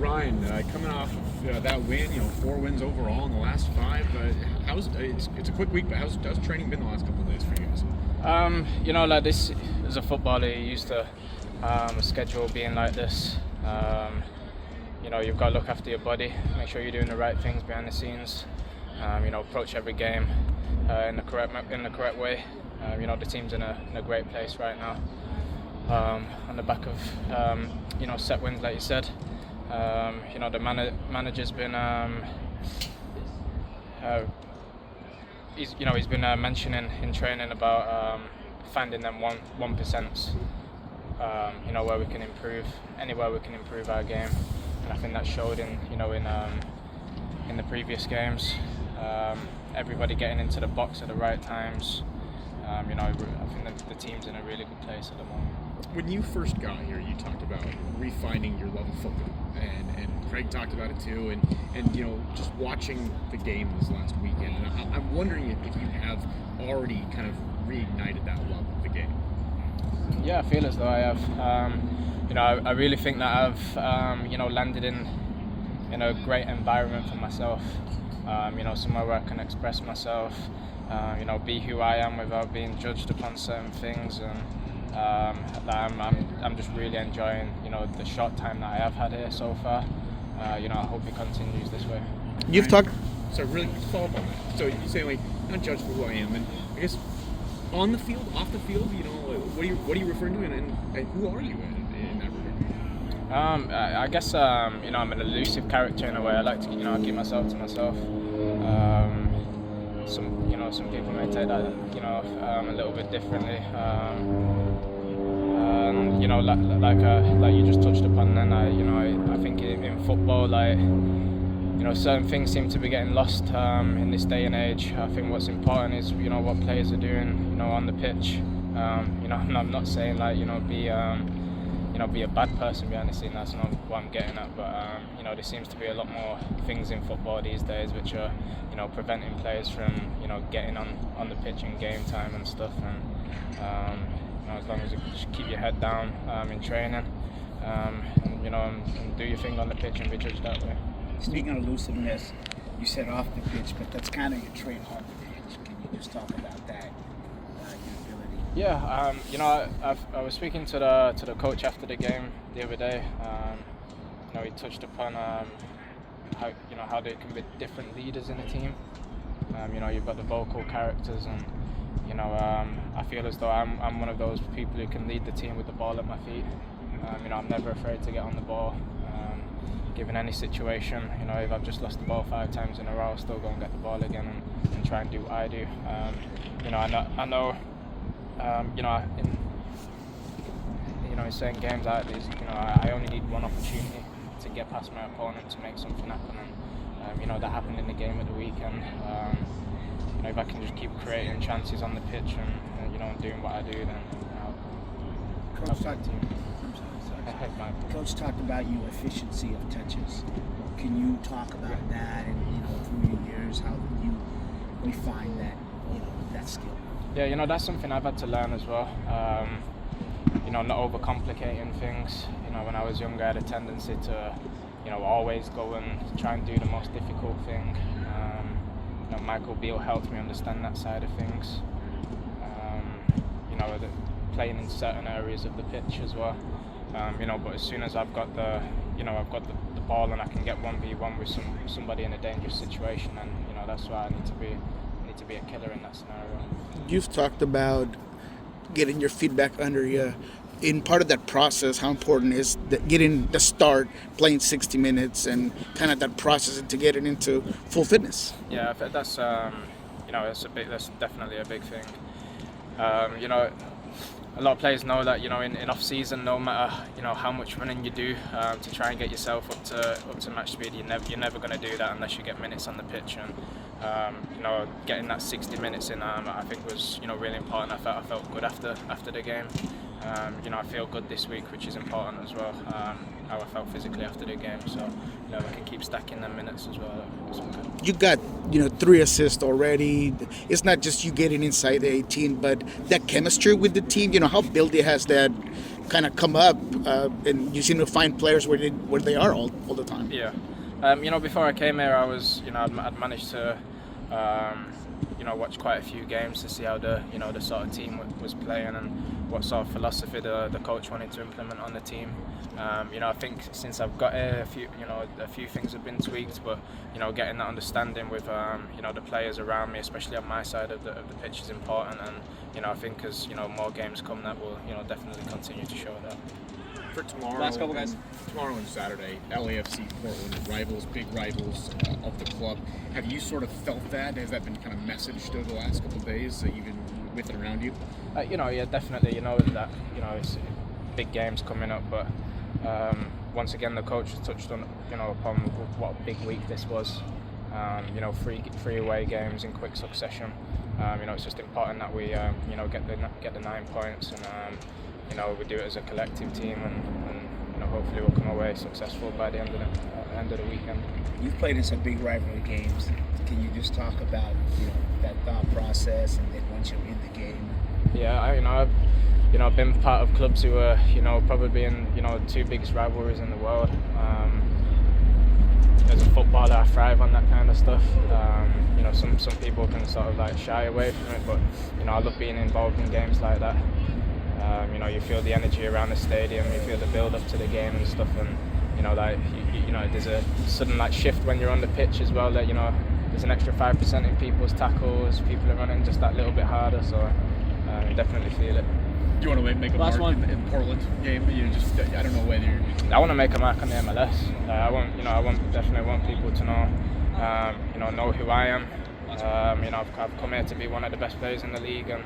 Ryan, coming off of that win, 4 wins overall in the last 5. It's a quick week, but how's training been the last couple of days for you guys? Like this, as a footballer, you're used to a schedule being like this. You've got to look after your body, make sure you're doing the right things behind the scenes. Approach every game in the correct way. The team's in a great place right now. On the back of set wins, like you said. The manager's been he's been mentioning in training about finding them 1%. Where we can improve, anywhere we can improve our game, and I think that showed in the previous games. Everybody getting into the box at the right times. I think the team's in a really good place at the moment. When you first got here, you talked about refining your love of football, and Craig talked about it too, and just watching the game this last weekend, and I'm wondering if you have already kind of reignited that love of the game. Yeah, I feel as though I have. I really think that I've landed in a great environment for myself. Somewhere where I can express myself, be who I am without being judged upon certain things, and I'm just really enjoying the short time that I have had here so far. I hope it continues this way. You've talked. So really follow up on that. So you say I'm not judged for who I am, and I guess on the field, off the field, what are you referring to, and who are you in that regard? I guess I'm an elusive character in a way. I like to keep myself to myself. Some people may take that a little bit differently. Like you just touched upon. Then I think in football, certain things seem to be getting lost in this day and age. I think what's important is what players are doing on the pitch. I'm not saying be a bad person behind the scene. That's not what I'm getting at. But there seems to be a lot more things in football these days which are preventing players from getting on the pitch in game time and stuff. And as long as you just keep your head down in training, and do your thing on the pitch and be judged that way. Speaking of elusiveness, you said off the pitch, but that's kind of your trait on the pitch. Can you just talk about that, your ability? Yeah, I was speaking to the coach after the game the other day. He touched upon how there can be different leaders in a team. You've got the vocal characters, and I feel as though I'm one of those people who can lead the team with the ball at my feet. I'm never afraid to get on the ball. Given any situation, if I've just lost the ball 5 times in a row, I'll still go and get the ball again and try and do what I do. I know in certain games like this, I only need one opportunity to get past my opponent to make something happen, and that happened in the game at the weekend. If I can just keep creating chances on the pitch and doing what I do, then I'll help the team. Coach talked about your efficiency of touches. Can you talk about that, and through your years, how you refine that skill? Yeah, that's something I've had to learn as well. Not overcomplicating things. When I was younger, I had a tendency to, always go and try and do the most difficult thing. Michael Beale helped me understand that side of things. Playing in certain areas of the pitch as well. But as soon as I've got the ball and I can get 1v1 with somebody in a dangerous situation, and that's why I need to be a killer in that scenario. You've talked about getting your feet back under you. In part of that process, how important is getting the start, playing 60 minutes, and kind of that process to getting into full fitness? Yeah, that's that's definitely a big thing. A lot of players know that in off season, no matter how much running you do to try and get yourself up to match speed, you're never going to do that unless you get minutes on the pitch. And getting that 60 minutes in, I think was really important. I felt good after the game. I feel good this week, which is important as well. How I felt physically after the game, so I can keep stacking them minutes as well. You got 3 assists already. It's not just you getting inside the 18, but that chemistry with the team. How Bildy has that kind of come up, and you seem to find players where they are all the time. Yeah. Before I came here, I was, I'd managed to, watch quite a few games to see how the sort of team was playing and what sort of philosophy the coach wanted to implement on the team. I think since I've got here, a few things have been tweaked, but getting that understanding with the players around me, especially on my side of the pitch, is important. And I think as more games come, that will definitely continue to show that. For tomorrow, Last couple guys. Tomorrow and Saturday, LAFC, Portland, big rivals of the club. Have you sort of felt that? Has that been kind of messaged over the last couple of days, even with and around you? Yeah, definitely. That it's big games coming up, but once again, the coach has touched on upon what a big week this was. Three away games in quick succession. It's just important that we get the 9 points and we do it as a collective team and hopefully we'll come away successful by the end of the weekend. You've played in some big rivalry games. Can you just talk about that thought process and then once you're in the game? Yeah, I've been part of clubs who are probably in 2 biggest rivalries in the world. As a footballer, I thrive on that kind of stuff. Some people can sort of shy away from it, but I love being involved in games like that. You feel the energy around the stadium, you feel the build up to the game and stuff, and there's a sudden shift when you're on the pitch as well. That there's an extra 5% in people's tackles, people are running just that little bit harder, so you definitely feel it. Do you want to make a Last mark one. in Portland game? I don't know whether you're. I want to make a mark on the MLS. I definitely want people to know who I am. I've come here to be one of the best players in the league, and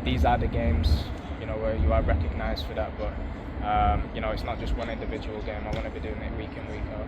these are the games, where you are recognised for that. But it's not just one individual game. I want to be doing it week in, week out.